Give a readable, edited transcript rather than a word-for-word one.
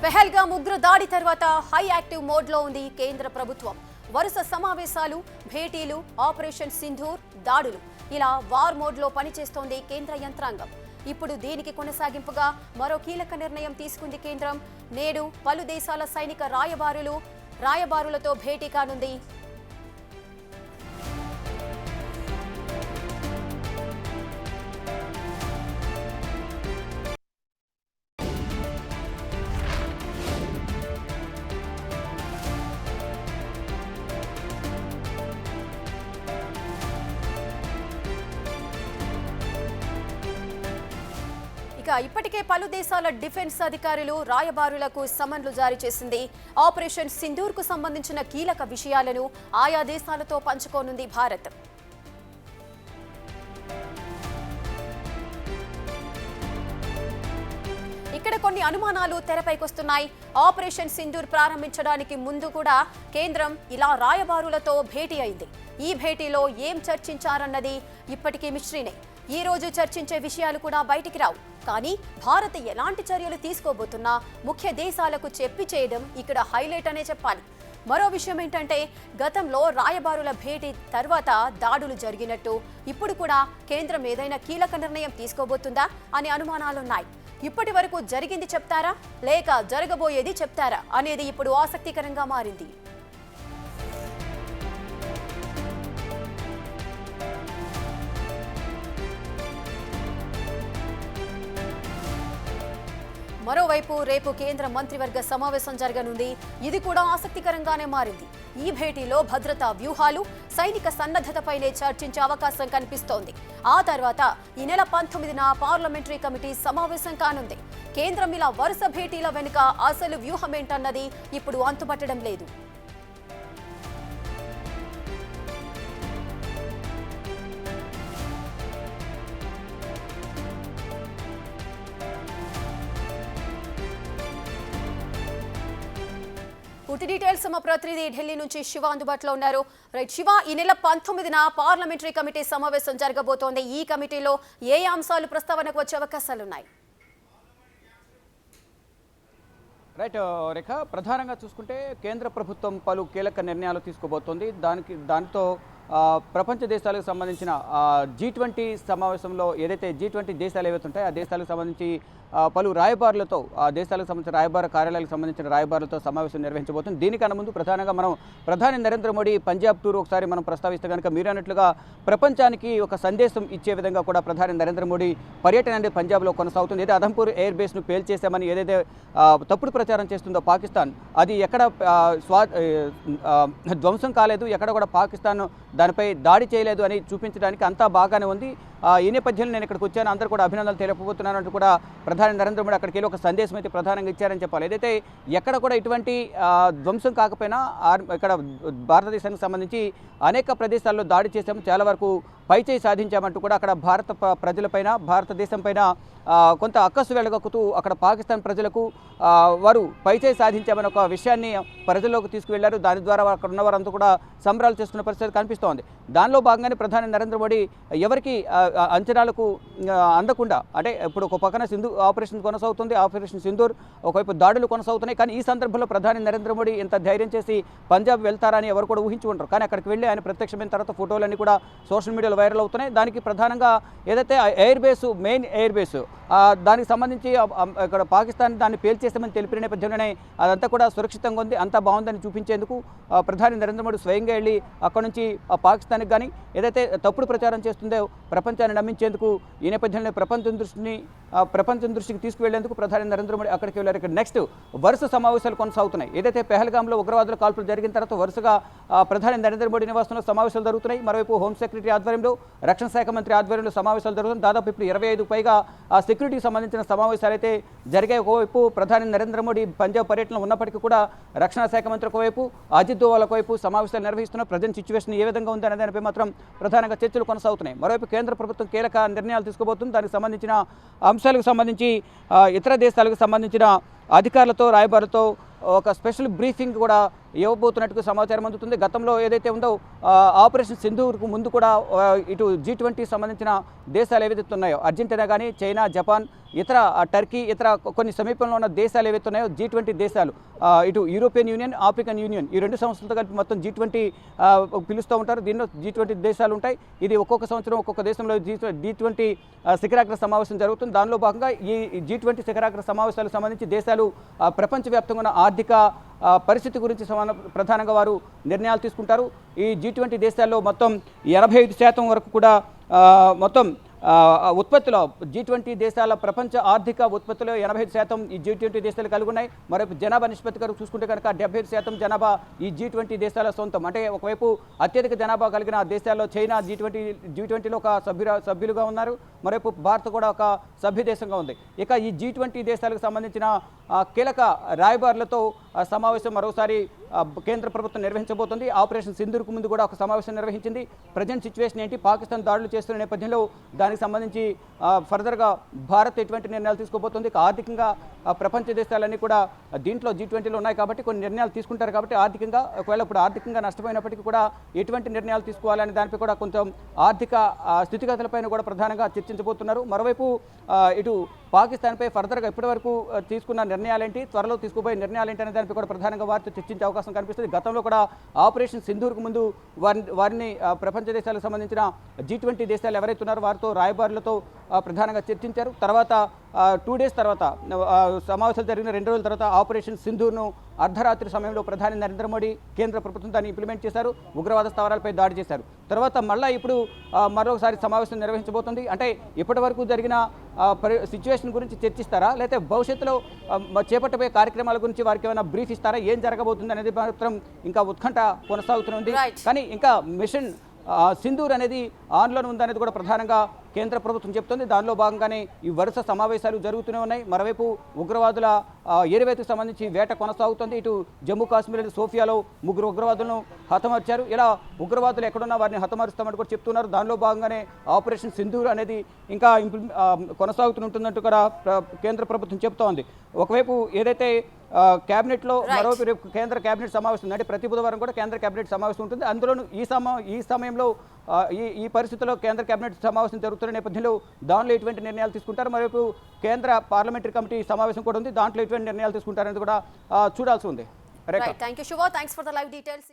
పెహల్గాం ఉగ్ర దాడి తర్వాత హై యాక్టివ్ మోడ్లో ఉంది కేంద్ర ప్రభుత్వం. వరుస సమావేశాలు, భేటీలు, ఆపరేషన్ సింధూర్, దాడులు ఇలా వార్ మోడ్లో పనిచేస్తోంది కేంద్ర యంత్రాంగం. ఇప్పుడు దీనికి కొనసాగింపుగా మరో కీలక నిర్ణయం తీసుకుంది కేంద్రం. నేడు పలు దేశాల సైనిక రాయబారులతో భేటీ కానుంది. ఇప్పటికే పలు దేశాల డిఫెన్స్ అధికారులు రాయబారులకు సమన్లు జారీ చేసింది. ఆపరేషన్ సింధూర్ కు సంబంధించిన కీలక విషయాలను ఆయా దేశాలతో పంచుకోనుంది భారత్. ఇక్కడ కొన్ని అనుమానాలు తెరపైకొస్తున్నాయి. ఆపరేషన్ సింధూర్ ప్రారంభించడానికి ముందు కూడా కేంద్రం ఇలా రాయబారులతో భేటీ అయింది. ఈ భేటీలో ఏం చర్చించారన్నది ఇప్పటికీ మిస్టరీనే. ఈ రోజు చర్చించే విషయాలు కూడా బయటికి రావు. కానీ భారత్ ఎలాంటి చర్యలు తీసుకోబోతున్నా ముఖ్య దేశాలకు చెప్పి చేయడం ఇక్కడ హైలైట్ అనే చెప్పాలి. మరో విషయం ఏంటంటే, గతంలో రాయబారుల భేటీ తర్వాత దాడులు జరిగినట్టు ఇప్పుడు కూడా కేంద్రం ఏదైనా కీలక నిర్ణయం తీసుకోబోతుందా అనే అనుమానాలున్నాయి. ఇప్పటి వరకు జరిగింది చెప్తారా లేక జరగబోయేది చెప్తారా అనేది ఇప్పుడు ఆసక్తికరంగా మారింది. మరోవైపు రేపు కేంద్ర మంత్రివర్గ సమావేశం జరగనుంది. ఇది కూడా ఆసక్తికరంగానే మారింది. ఈ భేటీలో భద్రతా వ్యూహాలు, సైనిక సన్నద్ధతపైనే చర్చించే అవకాశం కనిపిస్తోంది. ఆ తర్వాత ఈ నెల 19న పార్లమెంటరీ కమిటీ సమావేశం కానుంది. కేంద్రం ఇలా వరుస భేటీల వెనుక అసలు వ్యూహం ఏంటన్నది ఇప్పుడు అంతుపట్టడం లేదు. పూర్తి డీటెయిల్స్ మా ప్రతినిధి ఢిల్లీ నుంచి శివ అందుబాటులో ఉన్నారు. రైట్ శివ, ఈ నెల 19న పార్లమెంటరీ కమిటీ సమావేశం జరగబోతోంది. ఈ కమిటీలో ఏ అంశాలు ప్రస్తావనకు వచ్చే అవకాశాలున్నాయి? రైట్ రేఖ, ప్రధానంగా చూసుకుంటే కేంద్ర ప్రభుత్వం పలు కీలక నిర్ణయాలు తీసుకోబోతోంది. దానితో ప్రపంచ దేశాలకు సంబంధించిన G20 సమావేశంలో ఏదైతే G20 దేశాలు ఏవైతే ఉంటాయో ఆ దేశాలకు సంబంధించి పలు రాయబారులతో, ఆ దేశాలకు సంబంధించిన రాయబార కార్యాలయాలకు సంబంధించిన రాయబారులతో సమావేశం నిర్వహించబోతుంది. దీనికన్నా ముందు ప్రధానంగా మనం ప్రధాని నరేంద్ర మోడీ పంజాబ్ టూర్ ఒకసారి మనం ప్రస్తావిస్తే కనుక మీరు అన్నట్లుగా ప్రపంచానికి ఒక సందేశం ఇచ్చే విధంగా కూడా ప్రధాని నరేంద్ర మోడీ పర్యటన అనేది పంజాబ్లో కొనసాగుతుంది. ఏదైతే అదంపూర్ ఎయిర్ బేస్ను పేల్చేశామని ఏదైతే తప్పుడు ప్రచారం చేస్తుందో పాకిస్తాన్, అది ఎక్కడ ధ్వంసం కాలేదు, ఎక్కడ కూడా పాకిస్తాన్ దానిపై దాడి చేయలేదు అని చూపించడానికి అంతా బాగానే ఉంది. ఈ నేపథ్యంలో నేను ఇక్కడికి వచ్చాను, అందరూ కూడా అభినందనలు తెలియకపోతున్నాను అంటూ కూడా ప్రధాని నరేంద్ర మోడీ అక్కడికి వెళ్ళి ఒక సందేశం అయితే ప్రధానంగా ఇచ్చారని చెప్పాలి. ఏదైతే ఎక్కడ కూడా ఇటువంటి ధ్వంసం కాకపోయినా ఇక్కడ భారతదేశానికి సంబంధించి అనేక ప్రదేశాల్లో దాడి చేసాము, చాలా వరకు పైచేయి సాధించామంటూ కూడా అక్కడ భారత ప్రజలపైన, భారతదేశం పైన కొంత అక్కసు వెలగక్కుతూ అక్కడ పాకిస్తాన్ ప్రజలకు వారు పైచేయి సాధించామని ఒక విషయాన్ని ప్రజల్లోకి తీసుకువెళ్లారు. దాని ద్వారా అక్కడ ఉన్నవారంతా కూడా సంబరాలు చేసుకున్న పరిస్థితి కనిపిస్తోంది. దానిలో భాగంగానే ప్రధాని నరేంద్ర మోడీ ఎవరికి అంచనాలకు అందకుండా, అంటే ఇప్పుడు ఒక పక్కన ఆపరేషన్ కొనసాగుతుంది, ఆపరేషన్ సింధూర్, ఒకవైపు దాడులు కొనసాగుతున్నాయి. కానీ ఈ సందర్భంలో ప్రధాని నరేంద్ర మోడీ ఇంత ధైర్యం చేసి పంజాబ్ వెళ్తారని ఎవరు కూడా ఊహించి ఉంటారు. కానీ అక్కడికి వెళ్ళి ఆయన ప్రత్యక్షమైన తర్వాత ఫోటోలన్నీ కూడా సోషల్ మీడియాలో వైరల్ అవుతున్నాయి. దానికి ప్రధానంగా ఏదైతే air base, main air base, దానికి సంబంధించి ఇక్కడ పాకిస్తాన్ దాన్ని పేల్చేస్తామని తెలిపిన నేపథ్యంలోనే అదంతా కూడా సురక్షితంగా ఉంది, అంతా బాగుందని చూపించేందుకు ప్రధాని నరేంద్ర మోడీ స్వయంగా వెళ్ళి అక్కడ నుంచి పాకిస్తాన్కి కానీ ఏదైతే తప్పుడు ప్రచారం చేస్తుందో ప్రపంచాన్ని నమ్మించేందుకు ఈ నేపథ్యంలో ప్రపంచం దృష్టికి తీసుకువెళ్లేందుకు ప్రధాని నరేంద్ర మోడీ అక్కడికి వెళ్ళారు. ఇక్కడ నెక్స్ట్ వరుస సమావేశాలు కొనసాగుతున్నాయి. ఏదైతే పెహల్గాంలో ఉగ్రవాదుల కాల్పులు జరిగిన తర్వాత వరుసగా ప్రధాని నరేంద్ర మోడీ నివాసంలో సమావేశాలు జరుగుతున్నాయి. మరోవైపు హోం సెక్రటరీ ఆధ్వర్యంలో, రక్షణ శాఖ మంత్రి ఆధ్వర్యంలో సమావేశాలు జరుగుతున్నాయి. దాదాపు ఇప్పుడు 25కు పైగా సెక్యూరిటీకి సంబంధించిన సమావేశాలు అయితే జరిగాయి. ఒకవైపు ప్రధాని నరేంద్ర మోడీ పంజాబ్ పర్యటనలో ఉన్నప్పటికీ కూడా రక్షణ శాఖ మంత్రి ఒకవైపు, అజిత్ దోవల్ ఒకవైపు సమావేశాలు నిర్వహిస్తున్న ప్రజెంట్ సిచ్యువేషన్ ఏ విధంగా ఉందనే దానిపై మాత్రం ప్రధానంగా చర్చలు కొనసాగుతున్నాయి. మరోవైపు కేంద్ర ప్రభుత్వం కీలక నిర్ణయాలు తీసుకోబోతుంది. దానికి సంబంధించిన అంశాలకు సంబంధించి ఇతర దేశాలకు సంబంధించిన అధికారులతో, రాయబారులతో ఒక స్పెషల్ బ్రీఫింగ్ కూడా ఇవ్వబోతున్నట్టుగా సమాచారం అందుతుంది. గతంలో ఏదైతే ఉందో ఆపరేషన్ సింధూర్కు ముందు కూడా ఇటు G20 సంబంధించిన దేశాలు ఏవైతే ఉన్నాయో అర్జెంటీనా కానీ, చైనా, జపాన్, ఇతర టర్కీ, ఇతర కొన్ని సమీపంలో ఉన్న దేశాలు ఏవైతే ఉన్నాయో G20 దేశాలు, ఇటు యూరోపియన్ యూనియన్, ఆఫ్రికన్ యూనియన్, ఈ 2 సంస్థలతో కలిపి మొత్తం G20 పిలుస్తూ ఉంటారు. దీనిలో G20 దేశాలు ఉంటాయి. ఇది ఒక్కొక్క సంవత్సరం ఒక్కొక్క దేశంలో G20 శిఖరాగ్ర సమావేశం జరుగుతుంది. దానిలో భాగంగా ఈ G20 శిఖరాగ్ర సమావేశాలకు సంబంధించి దేశాలు ప్రపంచవ్యాప్తంగా ఉన్న ఆర్థిక పరిస్థితి గురించి ప్రధానంగా వారు నిర్ణయాలు తీసుకుంటారు. ఈ G20 దేశాల్లో మొత్తం 85% వరకు కూడా మొత్తం ఉత్పత్తిలో G20 దేశాల ప్రపంచ ఆర్థిక ఉత్పత్తిలో 85% ఈ G20 దేశాలు కలిగి ఉన్నాయి. మరోవైపు జనాభా నిష్పత్తి కనుక చూసుకుంటే కనుక 75% జనాభా ఈ G20 దేశాల సొంతం. అంటే ఒకవైపు అత్యధిక జనాభా కలిగిన దేశాల్లో చైనా G20లో ఒక సభ్యులుగా ఉన్నారు. మరోవైపు భారత్ కూడా ఒక సభ్య దేశంగా ఉంది. ఇక ఈ G20 దేశాలకు సంబంధించిన కీలక రాయబారులతో సమావేశం మరోసారి కేంద్ర ప్రభుత్వం నిర్వహించబోతుంది. ఆపరేషన్ సింధూర్కు ముందు కూడా ఒక సమావేశం నిర్వహించింది. ప్రజెంట్ సిచ్యువేషన్ ఏంటి, పాకిస్తాన్ దాడులు చేస్తున్న నేపథ్యంలో దానికి సంబంధించి ఫర్దర్గా భారత్ ఎటువంటి నిర్ణయాలు తీసుకోబోతుంది. ఆర్థికంగా ప్రపంచ దేశాలన్నీ కూడా దీంట్లో G20లో ఉన్నాయి కాబట్టి కొన్ని నిర్ణయాలు తీసుకుంటారు. కాబట్టి ఆర్థికంగా ఒకవేళ ఇప్పుడు ఆర్థికంగా నష్టపోయినప్పటికీ కూడా ఎటువంటి నిర్ణయాలు తీసుకోవాలనే దానిపై కూడా కొంచెం ఆర్థిక స్థితిగతులపైన కూడా ప్రధానంగా చర్చించబోతున్నారు. మరోవైపు ఇటు పాకిస్తాన్పై ఫర్దర్గా ఇప్పటివరకు తీసుకున్న నిర్ణయాలేంటి, త్వరలో తీసుకోబోయే నిర్ణయాలేంటి అనే దానిపై కూడా ప్రధానంగా వారితో చర్చించే అవకాశం కనిపిస్తుంది. గతంలో కూడా ఆపరేషన్ సింధూర్కు ముందు వారిని ప్రపంచ దేశాలకు సంబంధించిన G20 దేశాలు ఎవరైతే ఉన్నారో వారితో రాయబారులతో ప్రధానంగా చర్చించారు. తర్వాత 2 డేస్ తర్వాత సమావేశాలు జరిగిన 2 రోజుల తర్వాత ఆపరేషన్ సింధూర్ను అర్ధరాత్రి సమయంలో ప్రధాని నరేంద్ర మోడీ కేంద్ర ప్రభుత్వం దాన్ని ఇంప్లిమెంట్ చేశారు. ఉగ్రవాద స్థావరాలపై దాడి చేశారు. తర్వాత మళ్ళీ ఇప్పుడు మరొకసారి సమావేశం నిర్వహించబోతుంది. అంటే ఇప్పటి వరకు జరిగిన సిచ్యువేషన్ గురించి చర్చిస్తారా, లేకపోతే భవిష్యత్తులో చేపట్టబోయే కార్యక్రమాల గురించి వారికి ఏమైనా బ్రీఫ్ ఇస్తారా, ఏం జరగబోతుంది అనేది మాత్రం ఇంకా ఉత్కంఠ కొనసాగుతుంది. కానీ ఇంకా మిషన్ సింధూర్ అనేది ఆన్లోనే ఉందనేది కూడా ప్రధానంగా కేంద్ర ప్రభుత్వం చెప్తుంది. దానిలో భాగంగానే ఈ వరుస సమావేశాలు జరుగుతూనే ఉన్నాయి. మరోవైపు ఉగ్రవాదుల ఏరువేతకు సంబంధించి వేట కొనసాగుతుంది. ఇటు జమ్మూ కాశ్మీర్ సోఫియాలో 3 ఉగ్రవాదులను హతమార్చారు. ఇలా ఉగ్రవాదులు ఎక్కడున్నా వారిని హతమారుస్తామని కూడా చెప్తున్నారు. దానిలో భాగంగానే ఆపరేషన్ సింధూర్ అనేది ఇంకా కొనసాగుతుంటుందంటూ కూడా కేంద్ర ప్రభుత్వం చెప్తోంది. ఒకవైపు ఏదైతే క్యాబినెట్లో మరోవైపు రేపు కేంద్ర క్యాబినెట్ సమావేశం ఉంది. అంటే ప్రతి బుధవారం కూడా కేంద్ర క్యాబినెట్ సమావేశం ఉంటుంది. అందులోనూ ఈ సమయంలో ఈ పరిస్థితుల్లో కేంద్ర కేబినెట్ సమావేశం జరుగుతున్న నేపథ్యంలో దానిలో ఎటువంటి నిర్ణయాలు తీసుకుంటారు, మరోవైపు కేంద్ర పార్లమెంటరీ కమిటీ సమావేశం కూడా ఉంది, దాంట్లో ఎటువంటి నిర్ణయాలు తీసుకుంటారనేది కూడా చూడాల్సి ఉంది. థ్యాంక్ యూ శుభ, thanks for the live details.